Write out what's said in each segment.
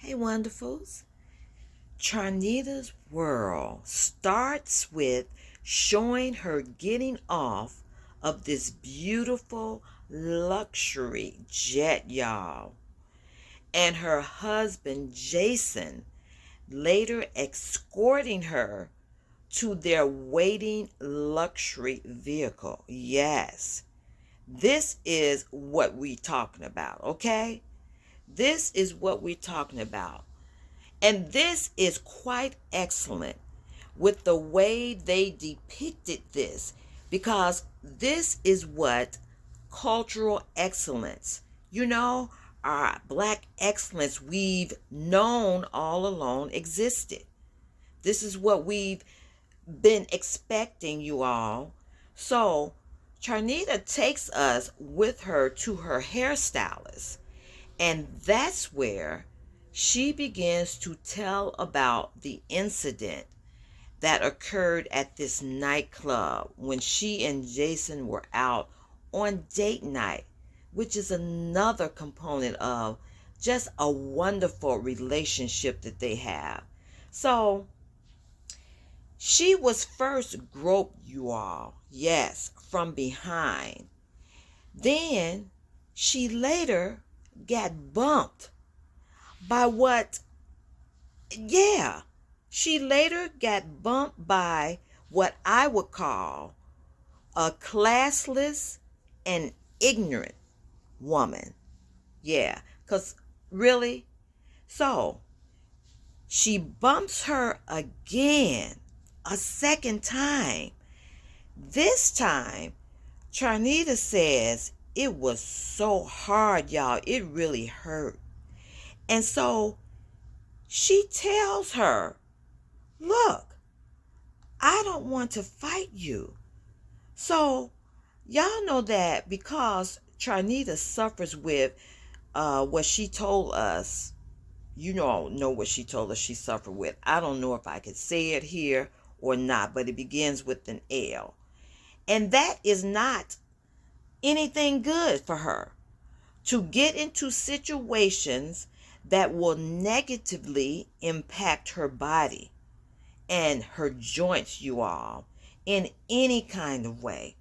Hey, wonderfuls. Charnita's world starts with showing her getting off of this beautiful luxury jet, y'all, and her husband, Jason, later escorting her to their waiting luxury vehicle. Yes, this is what we're talking about, okay? This is what we're talking about. And this is quite excellent with the way they depicted this, because this is what cultural excellence, our black excellence we've known all along existed. This is what we've been expecting, you all. So Charnita takes us with her to her hairstylist, and that's where she begins to tell about the incident that occurred at this nightclub when she and Jason were out on date night, which is another component of just a wonderful relationship that they have. So she was first groped, you all, yes, from behind. Then she later got bumped by yeah, she later got bumped by what I would call a classless and ignorant woman. Yeah, because really, so she bumps her again, a second time. This time, Charnita says it was so hard, y'all. It really hurt. And so she tells her, look, I don't want to fight you. So y'all know that because Charnita suffers with what she told us. You know what she told us she suffered with. I don't know if I could say it here or not, but it begins with an L. And that is not anything good for her, to get into situations that will negatively impact her body and her joints, you all, in any kind of way.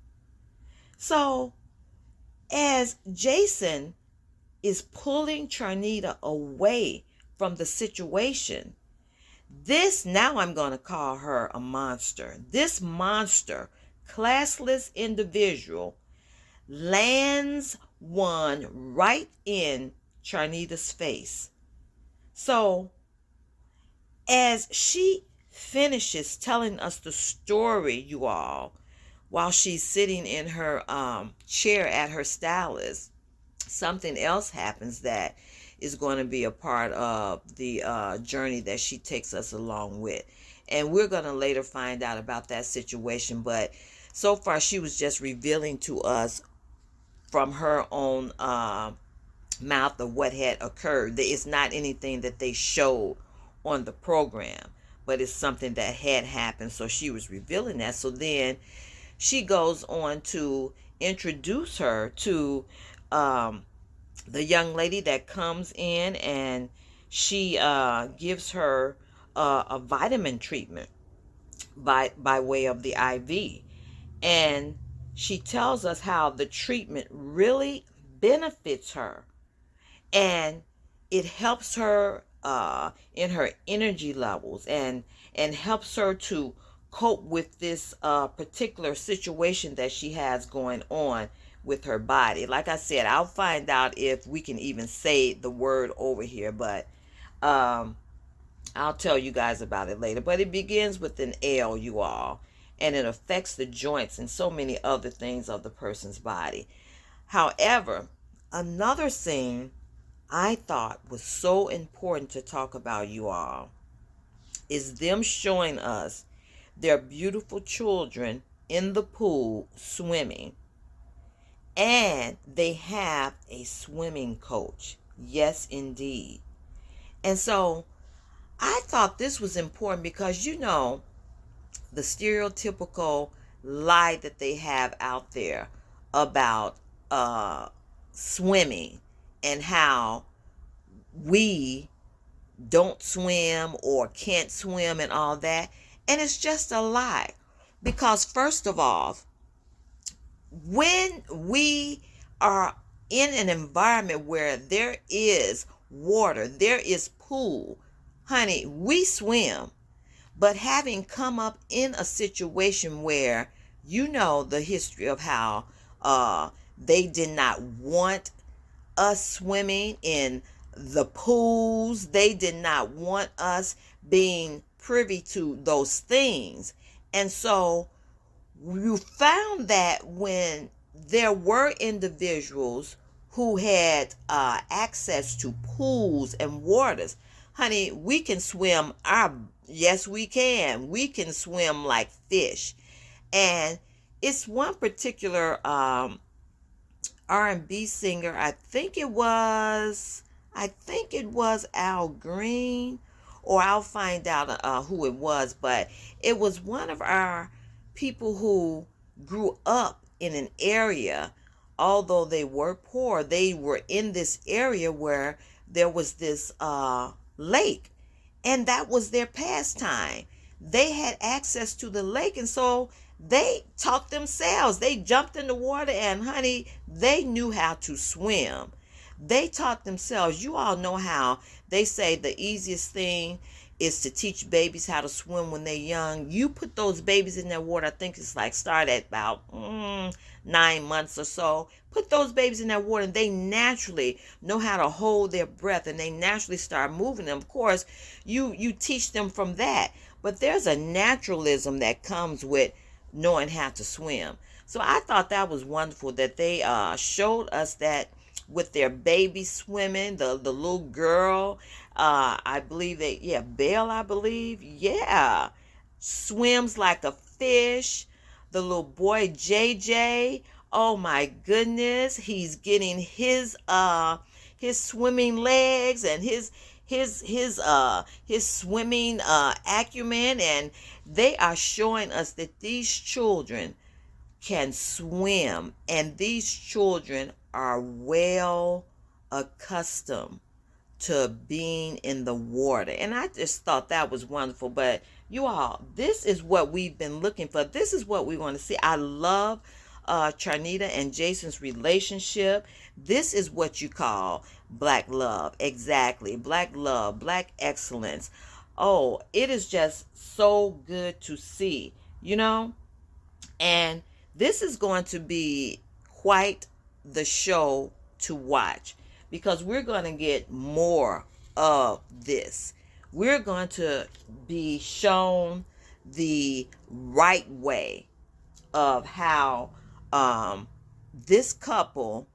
So, as Jason is pulling Charnita away from the situation, this, now I'm going to call her a monster. This monster, classless individual, lands one right in Charnita's face. So, as she finishes telling us the story, you all, while she's sitting in her chair at her stylist, something else happens that is going to be a part of the journey that she takes us along with. And we're going to later find out about that situation. But so far, she was just revealing to us from her own mouth of what had occurred. It's not anything that they showed on the program, but it's something that had happened. So she was revealing that. So then she goes on to introduce her to the young lady that comes in, and she gives her a vitamin treatment by way of the IV. And she tells us how the treatment really benefits her, and it helps her in her energy levels, and helps her to cope with this particular situation that she has going on with her body. Like I said, I'll find out if we can even say the word over here, but I'll tell you guys about it later. But it begins with an L, you all, and it affects the joints and so many other things of the person's body. However, another thing I thought was so important to talk about, you all, is them showing us their beautiful children in the pool swimming. And they have a swimming coach. Yes, indeed. And so I thought this was important because, the stereotypical lie that they have out there about swimming, and how we don't swim or can't swim and all that. And it's just a lie. Because first of all, when we are in an environment where there is water, there is pool, honey, we swim. But having come up in a situation where you know the history of how they did not want us swimming in the pools, they did not want us being privy to those things. And so you found that when there were individuals who had access to pools and waters, honey, we can swim yes, we can swim like fish. And it's one particular R&B singer, I think it was Al Green, or I'll find out who it was, but it was one of our people who grew up in an area. Although they were poor, they were in this area where there was this lake, and that was their pastime. They had access to the lake, and so they taught themselves. They jumped in the water, and honey, they knew how to swim. They taught themselves. You all know how they say the easiest thing is to teach babies how to swim when they're young. You put those babies in that water, I think it's like start at about 9 months or so. Put those babies in that water, and they naturally know how to hold their breath, and they naturally start moving them. Of course, you teach them from that, but there's a naturalism that comes with knowing how to swim. So I thought that was wonderful that they showed us that with their baby swimming, the little girl, I believe Belle, I believe, yeah, swims like a fish. The little boy JJ, oh my goodness, he's getting his swimming legs and his swimming acumen, and they are showing us that these children can swim, and these children are well accustomed to being in the water. And I just thought that was wonderful. But you all, this is what we've been looking for. This is what we want to see. I love Charnita and Jason's relationship. This is what you call black love. Exactly. Black love, black excellence. Oh, it is just so good to see, you know? And this is going to be quite the show to watch, because we're going to get more of this. We're going to be shown the right way of how this couple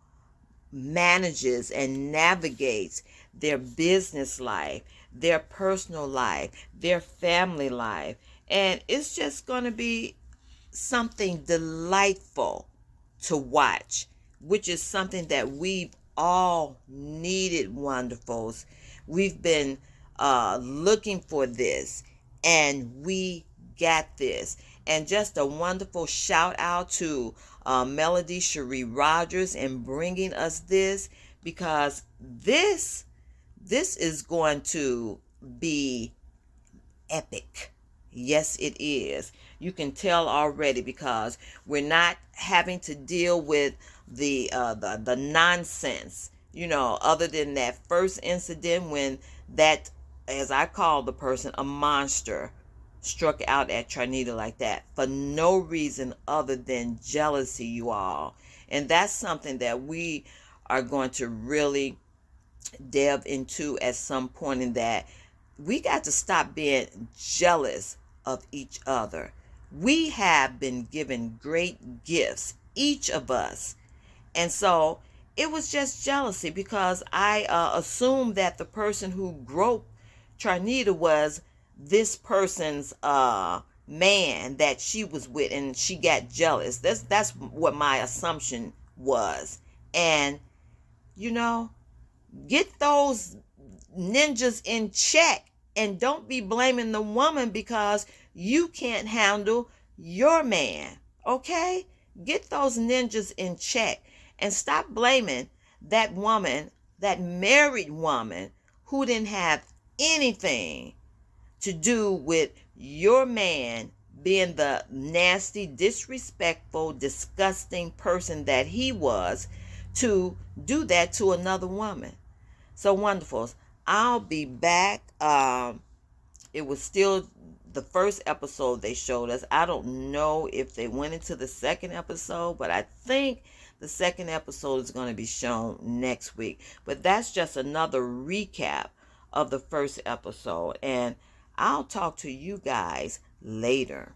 manages and navigates their business life, their personal life, their family life. And it's just going to be something delightful to watch, which is something that we've all needed, wonderfuls. We've been looking for this, and we got this. And just a wonderful shout out to Melody Cherie Rogers in bringing us this, because this is going to be epic. Yes, it is. You can tell already, because we're not having to deal with the nonsense, you know, other than that first incident when that, as I call the person, a monster, struck out at Charnita like that for no reason other than jealousy, you all. And that's something that we are going to really delve into at some point, in that we got to stop being jealous of each other. We have been given great gifts, each of us. And so it was just jealousy, because I assumed that the person who groped Charnita was this person's man that she was with, and she got jealous. That's what my assumption was. And you know, get those ninjas in check, and don't be blaming the woman because you can't handle your man. Okay? Get those ninjas in check, and stop blaming that woman, that married woman who didn't have anything to do with your man being the nasty, disrespectful, disgusting person that he was, to do that to another woman. So wonderful. I'll be back. It was still the first episode they showed us. I don't know if they went into the second episode, but I think the second episode is going to be shown next week. But that's just another recap of the first episode. And I'll talk to you guys later.